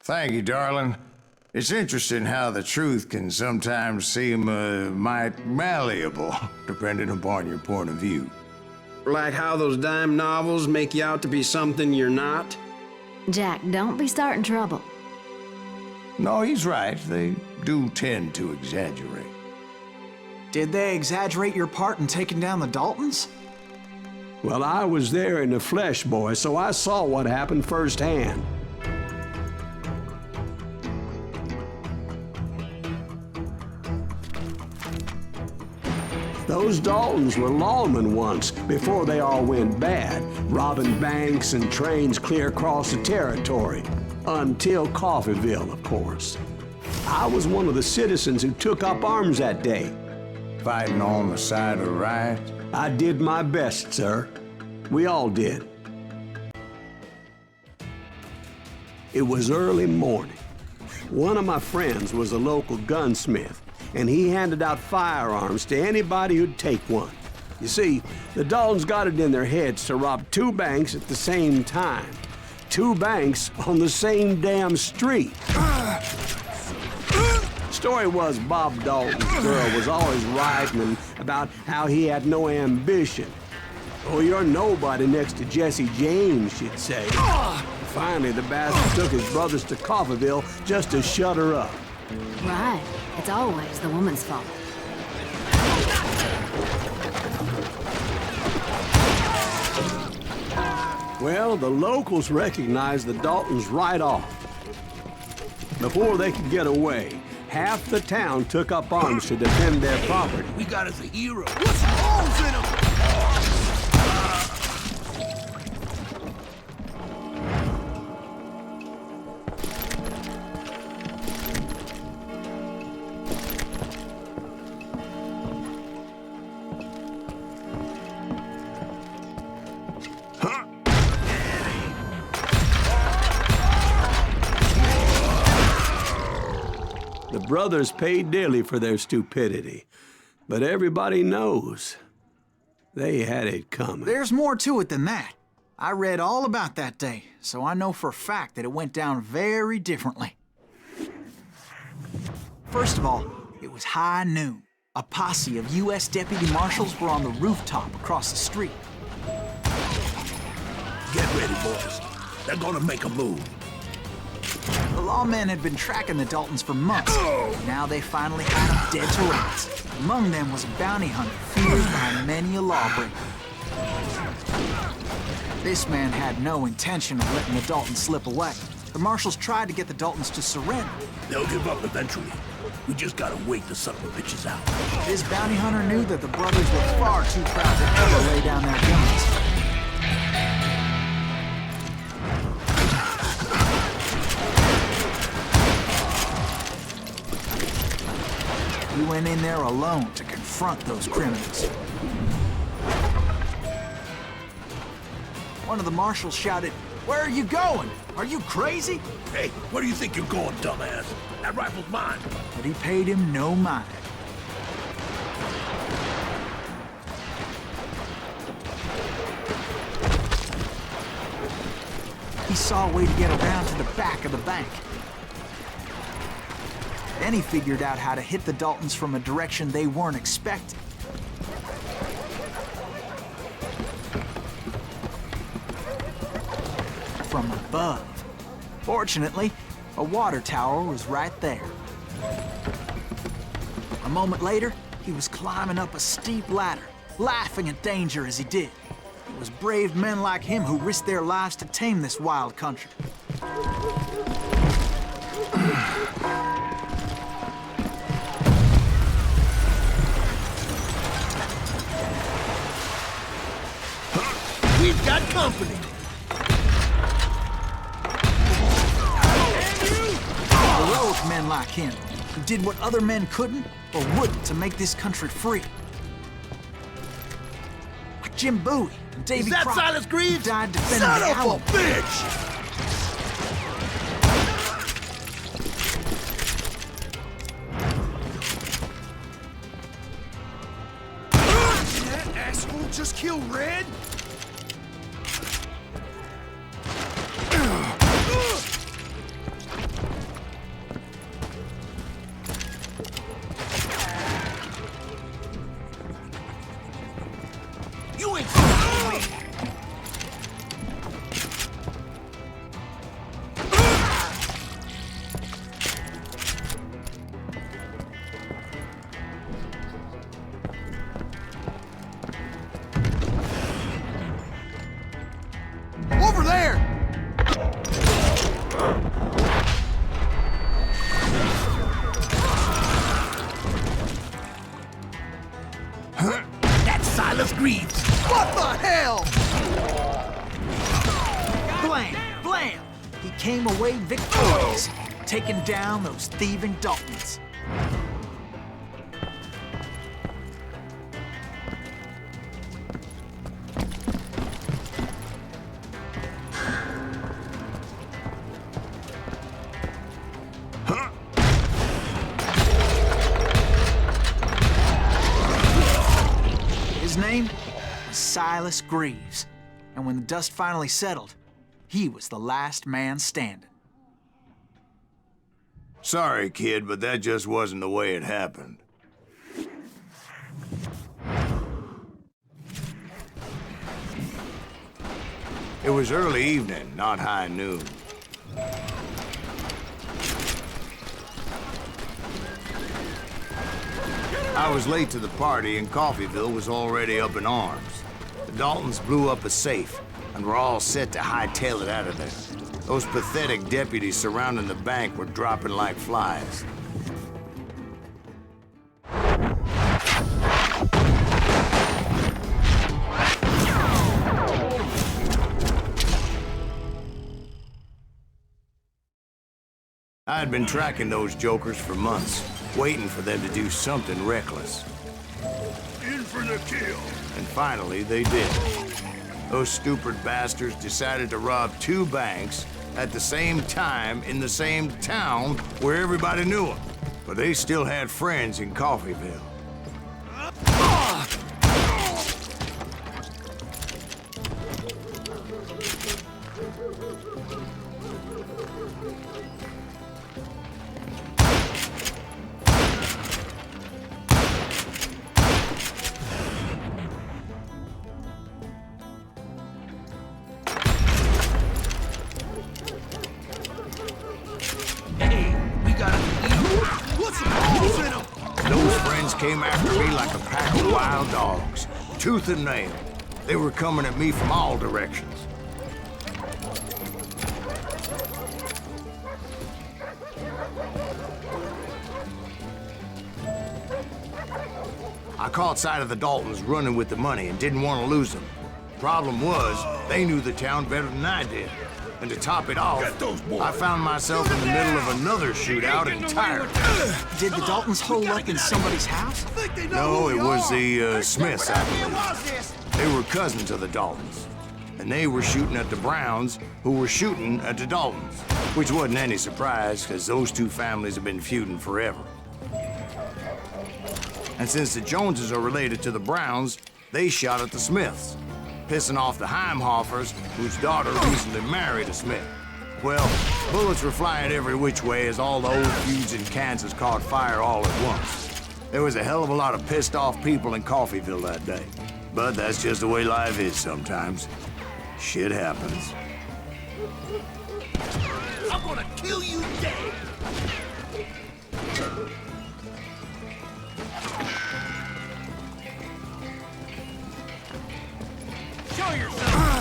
Thank you, darling. It's interesting how the truth can sometimes seem, might malleable, depending upon your point of view. Like how those dime novels make you out to be something you're not? Jack, don't be starting trouble. No, he's right. They do tend to exaggerate. Did they exaggerate your part in taking down the Daltons? Well, I was there in the flesh, boy, so I saw what happened firsthand. Those Daltons were lawmen once, before they all went bad, robbing banks and trains clear across the territory. Until Coffeeville, of course. I was one of the citizens who took up arms that day. Fighting on the side of right? I did my best, sir. We all did. It was early morning. One of my friends was a local gunsmith, and he handed out firearms to anybody who'd take one. You see, the Daltons got it in their heads to rob 2 banks at the same time. 2 banks on the same damn street. Story was Bob Dalton's girl was always writing about how he had no ambition. Oh, you're nobody next to Jesse James, she'd say. Finally, the bastard took his brothers to Coffeeville just to shut her up. Right. It's always the woman's fault. Well, the locals recognized the Daltons right off. Before they could get away, half the town took up arms to defend their property. We got us a hero. What's holes in him? The brothers paid dearly for their stupidity, but everybody knows they had it coming. There's more to it than that. I read all about that day, so I know for a fact that it went down very differently. First of all, it was high noon. A posse of U.S. deputy marshals were on the rooftop across the street. Get ready, boys. They're gonna make a move. The lawmen had been tracking the Daltons for months. Now they finally had them dead to rights. Among them was a bounty hunter feared by many a lawbreaker. This man had no intention of letting the Daltons slip away. The marshals tried to get the Daltons to surrender. They'll give up eventually. We just gotta wait to suck the bitches out. This bounty hunter knew that the brothers were far too proud to ever lay down their guns. He went in there alone to confront those criminals. One of the marshals shouted, "Where are you going? Are you crazy?" Hey, where do you think you're going, dumbass? That rifle's mine. But he paid him no mind. He saw a way to get around to the back of the bank. Then he figured out how to hit the Daltons from a direction they weren't expecting. From above. Fortunately, a water tower was right there. A moment later, he was climbing up a steep ladder, laughing at danger as he did. It was brave men like him who risked their lives to tame this wild country. We've got company. Heroic men like him, who did what other men couldn't or wouldn't to make this country free. Like Jim Bowie and Davy Is that Crockett, Silas Greaves? who died defending Son the of a Alamo. bitch! That asshole just killed Red? You ain't me! Over there! That's Silas Greaves! What the hell? Blam! Blam! He came away victorious, taking down those thieving Daltons. His name was Silas Greaves, and when the dust finally settled, he was the last man standing. Sorry, kid, but that just wasn't the way it happened. It was early evening, not high noon. I was late to the party, and Coffeyville was already up in arms. The Daltons blew up a safe, and were all set to hightail it out of there. Those pathetic deputies surrounding the bank were dropping like flies. I had been tracking those jokers for months, waiting for them to do something reckless. In for the kill! And finally, they did. Those stupid bastards decided to rob two banks at the same time in the same town where everybody knew them. But they still had friends in Coffeyville. Those friends came after me like a pack of wild dogs, tooth and nail. They were coming at me from all directions. I caught sight of the Daltons running with the money and didn't want to lose them. Problem was, they knew the town better than I did. And to top it off, I found myself in the middle of another shootout entirely. Did the Daltons hole up in somebody's house? No, it was the Smiths, I believe. They were cousins of the Daltons. And they were shooting at the Browns, who were shooting at the Daltons. Which wasn't any surprise, because those two families have been feuding forever. And since the Joneses are related to the Browns, they shot at the Smiths, pissing off the Heimhoffers, whose daughter recently married a Smith. Well, bullets were flying every which way as all the old feuds in Kansas caught fire all at once. There was a hell of a lot of pissed off people in Coffeyville that day. But that's just the way life is sometimes. Shit happens. I'm gonna kill you dead! Show yourself!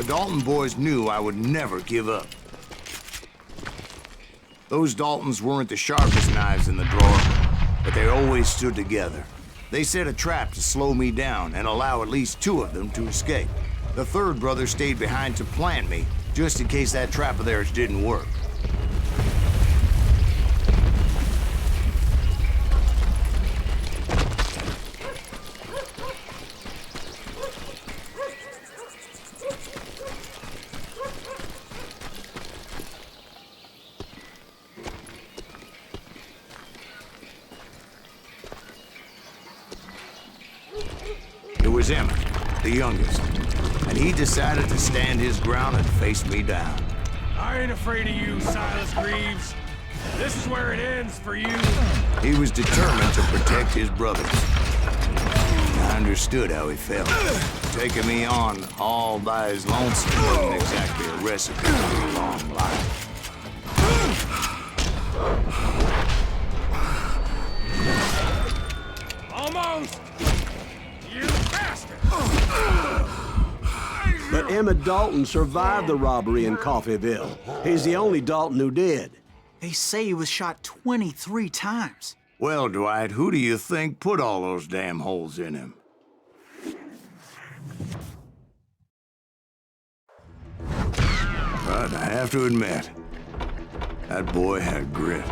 Dalton boys knew I would never give up. Those Daltons weren't the sharpest knives in the drawer, but they always stood together. They set a trap to slow me down and allow at least 2 of them to escape. The third brother stayed behind to plant me, just in case that trap of theirs didn't work. It was Emmett, the youngest, and he decided to stand his ground and face me down. I ain't afraid of you, Silas Greaves. This is where it ends for you. He was determined to protect his brothers. I understood how he felt. Taking me on all by his lonesome wasn't exactly a recipe for a long life. Almost! You bastard! But Emmett Dalton survived the robbery in Coffeyville. He's the only Dalton who did. They say he was shot 23 times. Well, Dwight, who do you think put all those damn holes in him? But I have to admit, that boy had grit.